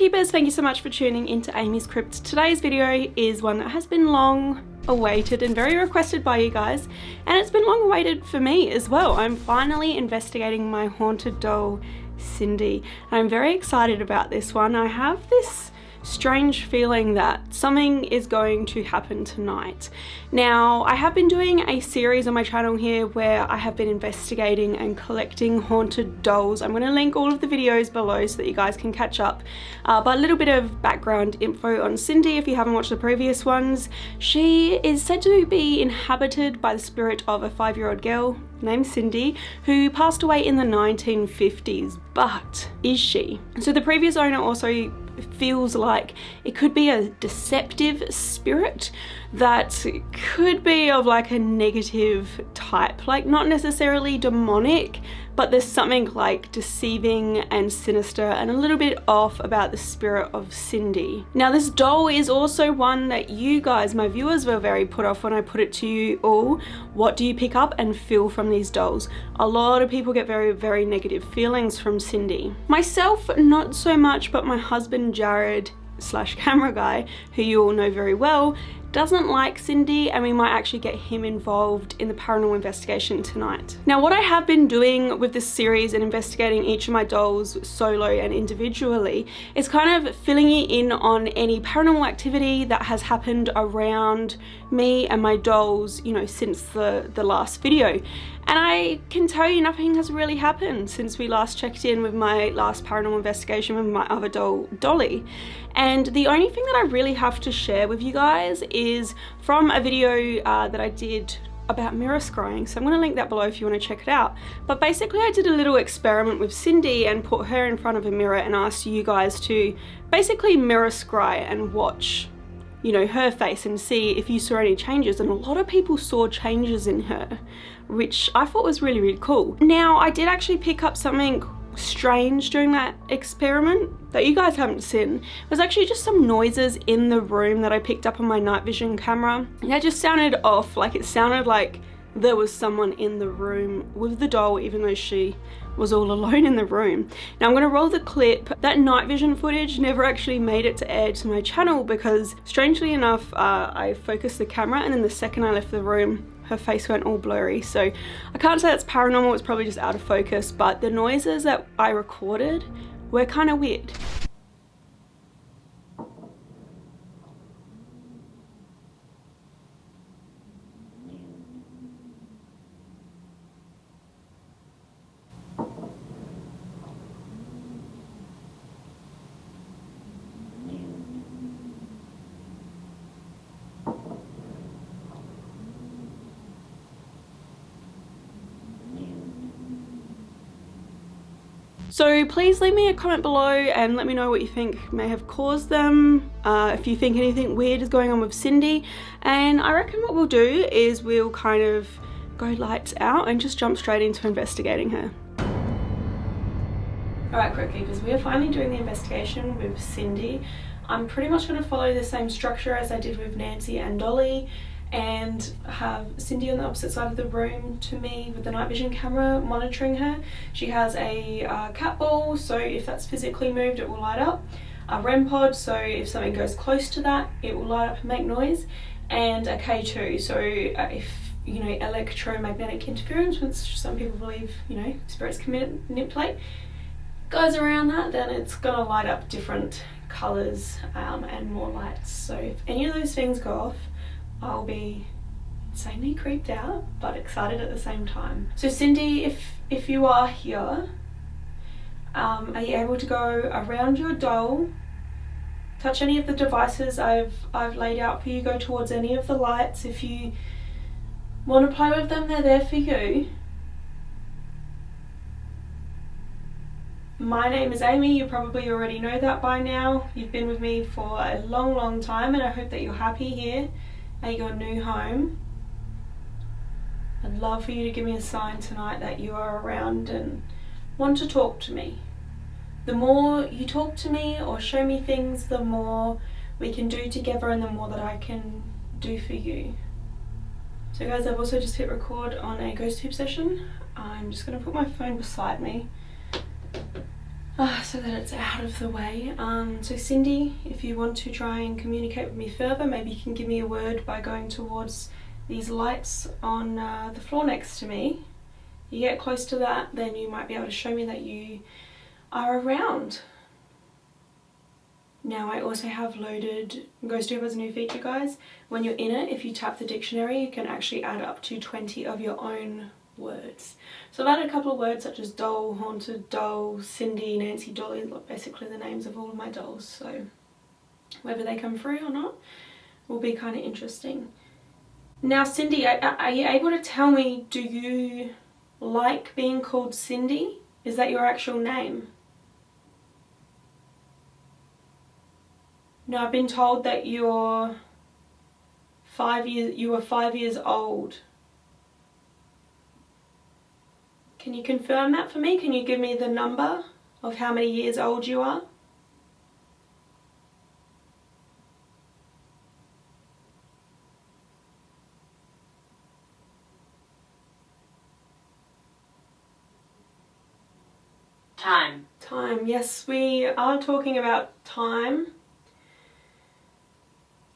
Keepers, thank you so much for tuning into AmysCrypt. Today's video is one that has been long awaited and very requested by you guys, and it's been long awaited for me as well. I'm finally investigating my haunted doll, Cindy. I'm very excited about this one. I have this strange feeling that something is going to happen tonight. Now, I have been doing a series on my channel here where I have been investigating and collecting haunted dolls. I'm going to link all of the videos below so that you guys can catch up. But a little bit of background info on Cindy if you haven't watched the previous ones. She is said to be inhabited by the spirit of a 5-year-old girl named Cindy who passed away in the 1950s. But is she? So the previous owner also feels like it could be a deceptive spirit that could be of like a negative type, like not necessarily demonic, but there's something like deceiving and sinister and a little bit off about the spirit of Cindy. Now, this doll is also one that you guys, my viewers, were very put off when I put it to you all. What do you pick up and feel from these dolls? A lot of people get very negative feelings from Cindy. Myself, not so much, but my husband Jared / camera guy, who you all know very well, doesn't like Cindy, and we might actually get him involved in the paranormal investigation tonight. Now, what I have been doing with this series and investigating each of my dolls solo and individually is kind of filling you in on any paranormal activity that has happened around me and my dolls, you know, since the last video. And I can tell you nothing has really happened since we last checked in with my last paranormal investigation with my other doll, Dolly. And the only thing that I really have to share with you guys is from a video that I did about mirror scrying. So I'm going to link that below if you want to check it out. But basically I did a little experiment with Cindy and put her in front of a mirror and asked you guys to basically mirror scry and watch, you know, her face and see if you saw any changes. And a lot of people saw changes in her, which I thought was really cool. Now, I did actually pick up something strange during that experiment that you guys haven't seen. It was actually just some noises in the room that I picked up on my night vision camera. And that just sounded off, like it sounded like there was someone in the room with the doll, even though she was all alone in the room. Now I'm going to roll the clip. That night vision footage never actually made it to air to my channel because, strangely enough, I focused the camera and then the second I left the room, her face went all blurry. So I can't say that's paranormal, it's probably just out of focus, but the noises that I recorded were kind of weird. So please leave me a comment below and let me know what you think may have caused them, if you think anything weird is going on with Cindy. And I reckon what we'll do is we'll kind of go lights out and just jump straight into investigating her. Alright, Crypt Keepers, we are finally doing the investigation with Cindy. I'm pretty much going to follow the same structure as I did with Nancy and Dolly, and have Cindy on the opposite side of the room to me with the night vision camera monitoring her. She has a cat ball, so if that's physically moved it will light up. A REM pod, so if something goes close to that it will light up and make noise. And a K2, so if, you know, electromagnetic interference, which some people believe, you know, spirits can manipulate, goes around that, then it's gonna light up different colours and more lights. So if any of those things go off, I'll be insanely creeped out but excited at the same time. So Cindy, if you are here, are you able to go around your doll, touch any of the devices I've laid out for you, go towards any of the lights? If you want to play with them, they're there for you. My name is Amy, you probably already know that by now. You've been with me for a long time and I hope that you're happy here at your new home. I'd love for you to give me a sign tonight that you are around and want to talk to me. The more you talk to me or show me things, the more we can do together and the more that I can do for you. So guys, I've also just hit record on a ghost tube session. I'm just going to put my phone beside me. so that it's out of the way. So Cindy, if you want to try and communicate with me further, maybe you can give me a word by going towards these lights on the floor next to me. You get close to that, then you might be able to show me that you are around. Now I also have loaded GhostTube as a new feature, guys. When you're in it, if you tap the dictionary, you can actually add up to 20 of your own words. So I've added a couple of words such as doll, haunted, doll, Cindy, Nancy, Dolly, basically the names of all of my dolls. So whether they come through or not will be kind of interesting. Now Cindy, are you able to tell me, do you like being called Cindy? Is that your actual name? No, I've been told that you were 5 years old. Can you confirm that for me? Can you give me the number of how many years old you are? Time. Time, yes, we are talking about time.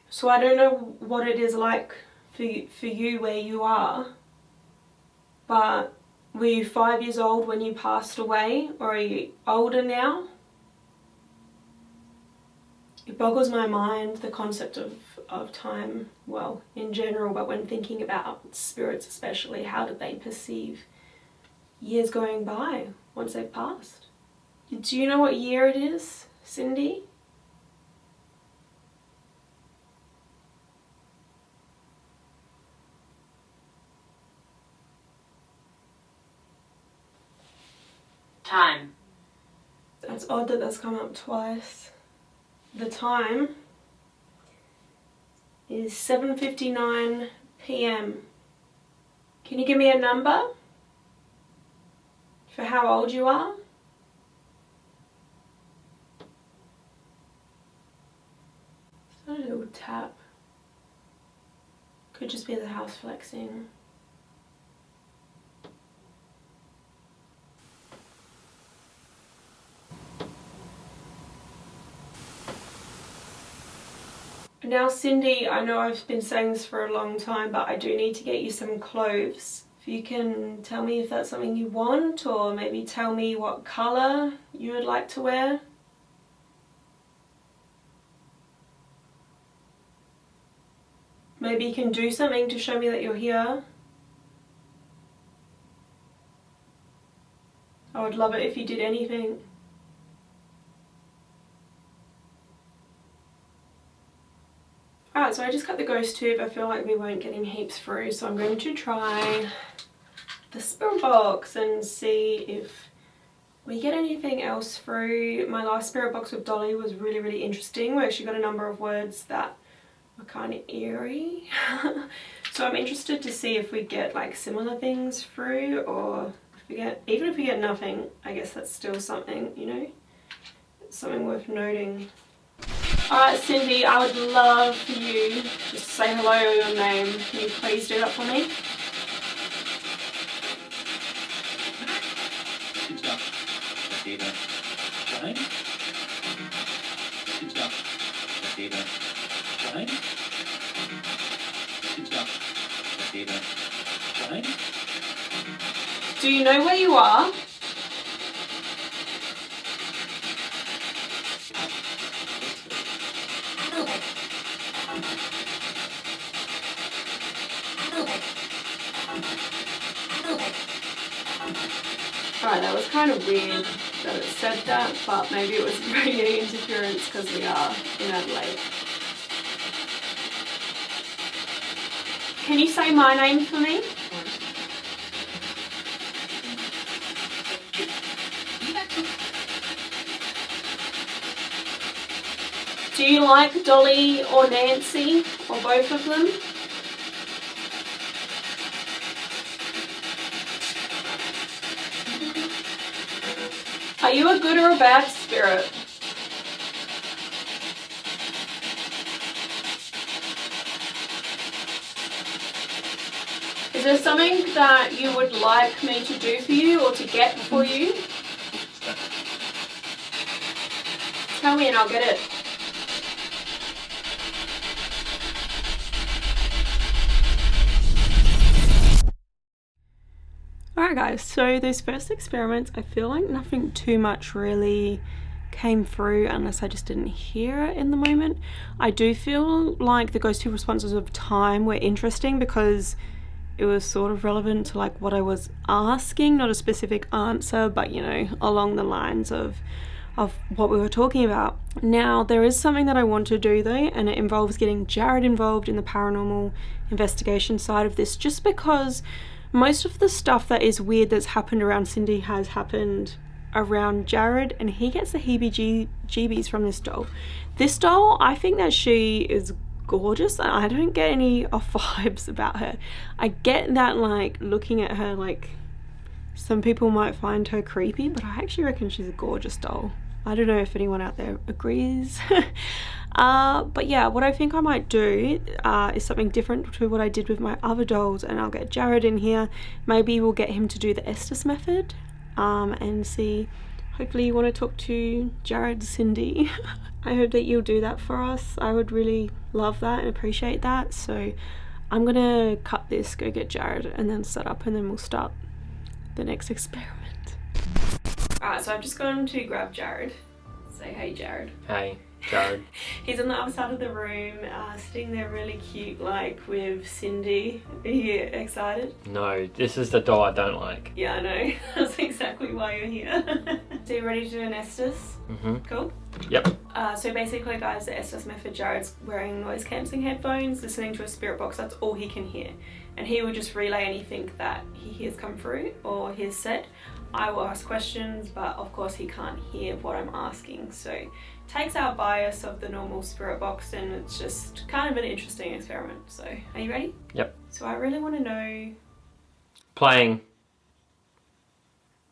So I don't know what it is like for you where you are, but were you 5 years old when you passed away, or are you older now? It boggles my mind, the concept of time, well, in general, but when thinking about spirits especially, how do they perceive years going by once they've passed? Do you know what year it is, Cindy? Time. That's odd that that's come up twice. The time is 7:59 p.m. Can you give me a number for how old you are? It's not a little tap. Could just be the house flexing. Now Cindy, I know I've been saying this for a long time, but I do need to get you some clothes. If you can tell me if that's something you want, or maybe tell me what colour you would like to wear. Maybe you can do something to show me that you're here. I would love it if you did anything. Alright, so I just cut the ghost tube. I feel like we weren't getting heaps through, so I'm going to try the spirit box and see if we get anything else through. My last spirit box with Dolly was really, really interesting. We actually got a number of words that were kind of eerie. So I'm interested to see if we get like similar things through, or if we get, even if we get nothing, I guess that's still something, you know, it's something worth noting. Alright Cindy, I would love for you just to say hello or your name. Can you please do that for me? Do you know where you are? Alright, that was kind of weird that it said that, but maybe it was radio interference because we are in Adelaide. Can you say my name for me? Do you like Dolly or Nancy, or both of them? Are you a good or a bad spirit? Is there something that you would like me to do for you or to get for you? tell me and I'll get it. Alright guys, so those first experiments, I feel like nothing too much really came through unless I just didn't hear it in the moment. I do feel like the ghosty responses of time were interesting because it was sort of relevant to like what I was asking, not a specific answer, but you know, along the lines of what we were talking about. Now, there is something that I want to do though, and it involves getting Jared involved in the paranormal investigation side of this, just because most of the stuff that is weird that's happened around Cindy has happened around Jared, and he gets the heebie-jeebies from this doll. This doll, I think that she is gorgeous, and I don't get any off vibes about her. I get that, like, looking at her, like, some people might find her creepy, but I actually reckon she's a gorgeous doll. I don't know if anyone out there agrees. But yeah, what I think I might do is something different to what I did with my other dolls, and I'll get Jared in here. Maybe we'll get him to do the Estes method and see. Hopefully you want to talk to Jared, Cindy. I hope that you'll do that for us. I would really love that and appreciate that. So I'm gonna cut this, go get Jared, and then set up, and then we'll start the next experiment. Alright, so I've just gone to grab Jared. Say hey, Jared. Hey, Jared. He's on the other side of the room, sitting there really cute, like with Cindy. Are you excited? No, this is the doll I don't like. Yeah, I know. That's exactly why you're here. So you ready to do an Estes? Mm-hmm. Cool. Yep. So basically, guys, the Estes method, Jared's wearing noise cancelling headphones, listening to a spirit box. That's all he can hear. And he will just relay anything that he hears come through or hears said. I will ask questions, but of course he can't hear what I'm asking. So it takes our bias of the normal spirit box, and it's just kind of an interesting experiment. So are you ready? Yep. So I really want to know... Playing.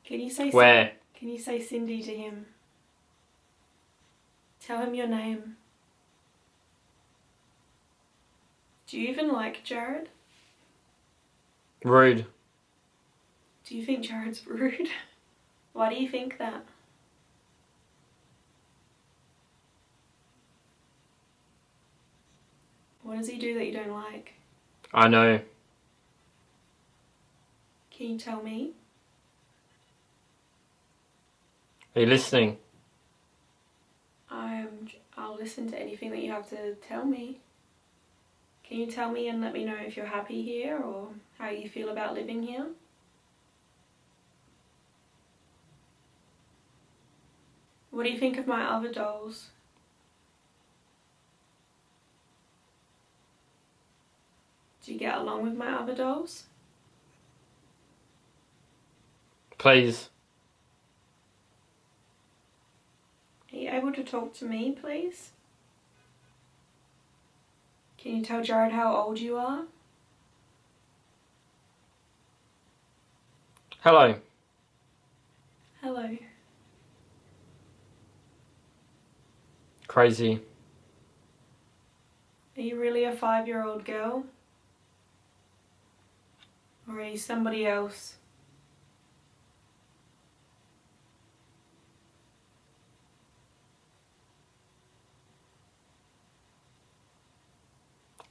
Can you say... Where? Can you say Cindy to him? Tell him your name. Do you even like Jared? Rude. Do you think Jared's rude? Why do you think that? What does he do that you don't like? I know. Can you tell me? Are you listening? I'll listen to anything that you have to tell me. Can you tell me and let me know if you're happy here or how you feel about living here? What do you think of my other dolls? Do you get along with my other dolls? Please. Are you able to talk to me, please? Can you tell Jared how old you are? Hello. Hello. Crazy. Are you really a 5-year-old girl? Or are you somebody else?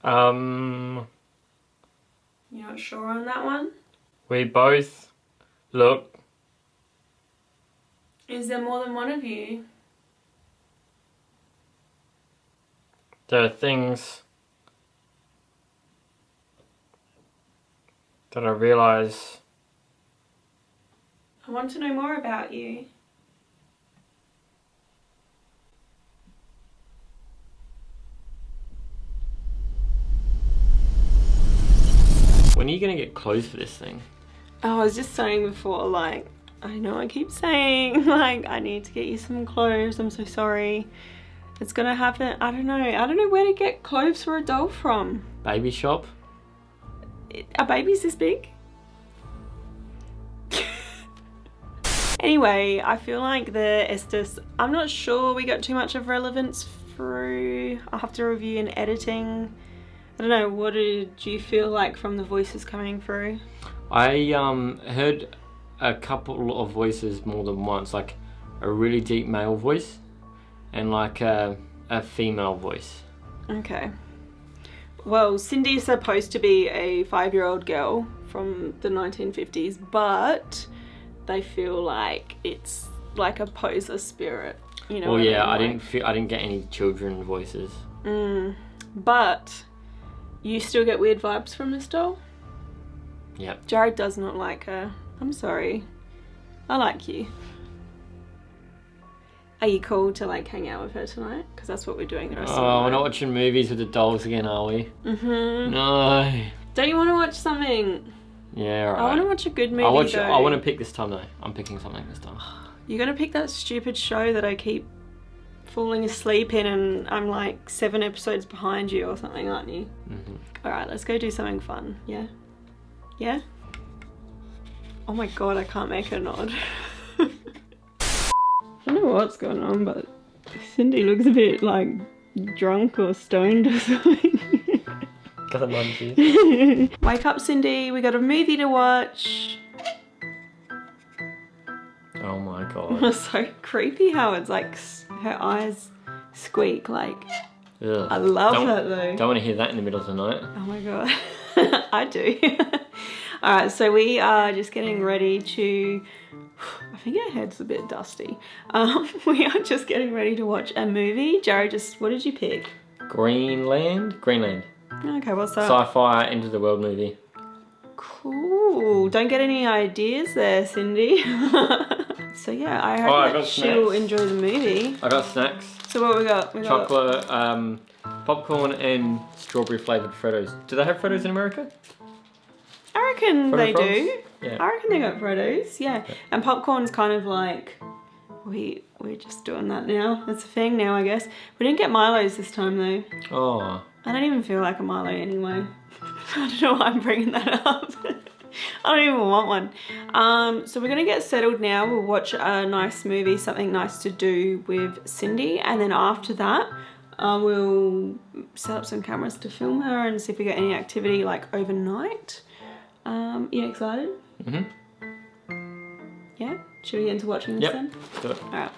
You're not sure on that one? We both look. Is there more than one of you? There are things that I realise. I want to know more about you. When are you going to get clothes for this thing? Oh, I was just saying before, like, I know I keep saying, like, I need to get you some clothes. I'm so sorry. It's gonna happen. I don't know where to get clothes for a doll from. Baby shop? Are babies this big? Anyway, I feel like the Estes, I'm not sure we got too much of relevance through. I'll have to review in editing. I don't know, what did you feel like from the voices coming through? I heard a couple of voices more than once, like a really deep male voice, and like a female voice. Okay. Well, Cindy is supposed to be a 5-year-old girl from the 1950s, but they feel like it's like a poser spirit. You know. Well, yeah, I I mean? I didn't get any children voices. But you still get weird vibes from this doll? Yep. Jared does not like her. I'm sorry. I like you. Are you cool to like hang out with her tonight? Because that's what we're doing the rest of the night. Oh, we're not watching movies with the dolls again, are we? No. Don't you want to watch something? Yeah, alright. I want to watch a good movie though. I want to pick this time though. I'm picking something this time. You're going to pick that stupid show that I keep falling asleep in and I'm like 7 episodes behind you or something, aren't you? Alright, let's go do something fun. Yeah? Yeah? Oh my god, I can't make her nod. I don't know what's going on, but Cindy looks a bit like drunk or stoned or something. Got a munchies. Wake up, Cindy, we got a movie to watch. Oh my god. It's so creepy how it's like her eyes squeak like. Ugh. I love that though. Don't want to hear that in the middle of the night. Oh my god. I do. Alright, so we are just getting ready to, I think our head's a bit dusty. We are just getting ready to watch a movie. Jared, what did you pick? Greenland? Greenland. Okay, what's that? Sci-fi End of the World movie. Cool. Don't get any ideas there, Cindy. So yeah, I hope I that got she'll snacks. enjoy the movie. I got snacks. So what we got? We got Chocolate, popcorn and strawberry flavoured Freddos. Do they have Freddos in America? I reckon Frodo they frogs? do. Yeah. I reckon they got Frodos, yeah. And popcorn's kind of like, we're just doing that now. That's a thing now, I guess. We didn't get Milos this time though. Oh. I don't even feel like a Milo anyway. I don't know why I'm bringing that up. I don't even want one. So we're gonna get settled now. We'll watch a nice movie, something nice to do with Cindy. And then after that, we'll set up some cameras to film her and see if we get any activity like overnight. You excited? Yeah? Should we get into watching this then? Do it. Alright.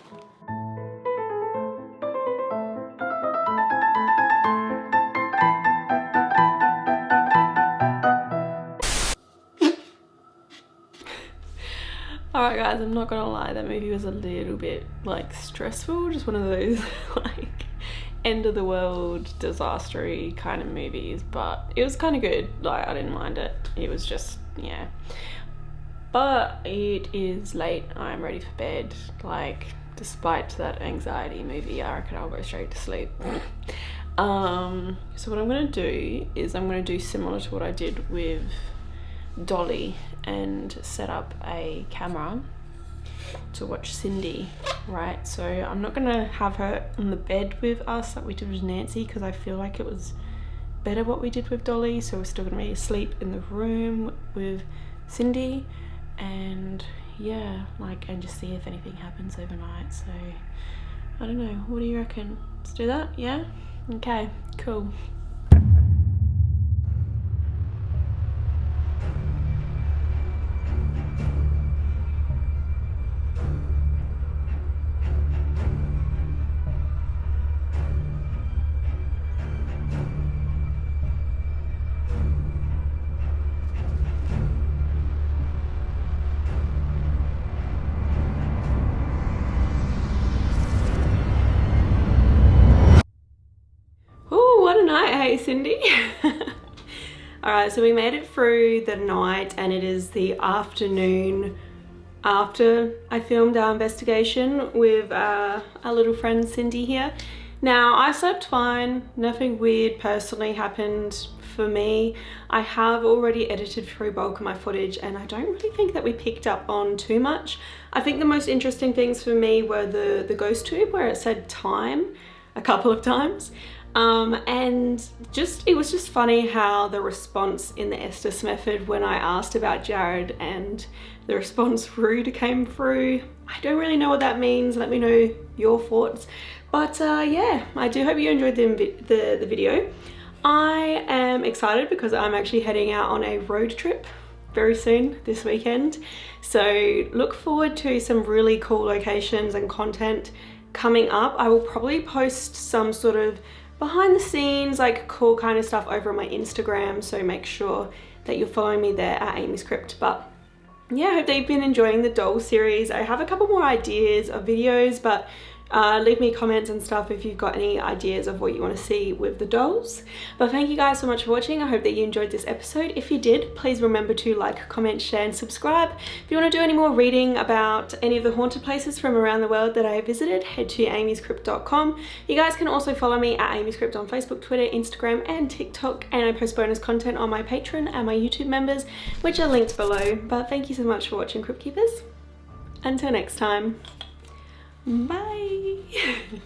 Alright guys, I'm not gonna lie, that movie was a little bit like stressful, just one of those like end of the world disastery kind of movies, but it was kind of good. Like, I didn't mind it. It was just, yeah. But it is late, I'm ready for bed. Like, despite that anxiety movie, I reckon I'll go straight to sleep. So what I'm gonna do is I'm gonna do similar to what I did with Dolly and set up a camera to watch Cindy, right? So I'm not gonna have her on the bed with us like we did with Nancy, because I feel like it was better what we did with Dolly. So we're still gonna be asleep in the room with Cindy, and yeah, like, and just see if anything happens overnight. So I don't know, what do you reckon? Let's do that. Yeah, okay, cool. Hey Cindy. Alright, so we made it through the night and it is the afternoon after I filmed our investigation with our little friend Cindy here. Now, I slept fine, nothing weird personally happened for me. I have already edited through bulk of my footage and I don't really think that we picked up on too much. I think the most interesting things for me were the ghost tube where it said time a couple of times. And it was just funny how the response in the Estes method when I asked about Jared and the response rude came through. I don't really know what that means. Let me know your thoughts. But yeah, I do hope you enjoyed the video. I am excited because I'm actually heading out on a road trip very soon this weekend. So look forward to some really cool locations and content coming up. I will probably post some sort of behind the scenes, like cool kind of stuff over on my Instagram, so make sure that you're following me there at AmysCrypt. But yeah, I hope that you've been enjoying the doll series. I have a couple more ideas of videos, but leave me comments and stuff if you've got any ideas of what you want to see with the dolls. But thank you guys so much for watching. I hope that you enjoyed this episode. If you did, please remember to like, comment, share and subscribe. If you want to do any more reading about any of the haunted places from around the world that I visited, head to amyscrypt.com. You guys can also follow me at AmysCrypt on Facebook, Twitter, Instagram and TikTok, and I post bonus content on my Patreon and my YouTube members, which are linked below. But thank you so much for watching, Crypt Keepers. Until next time. Bye.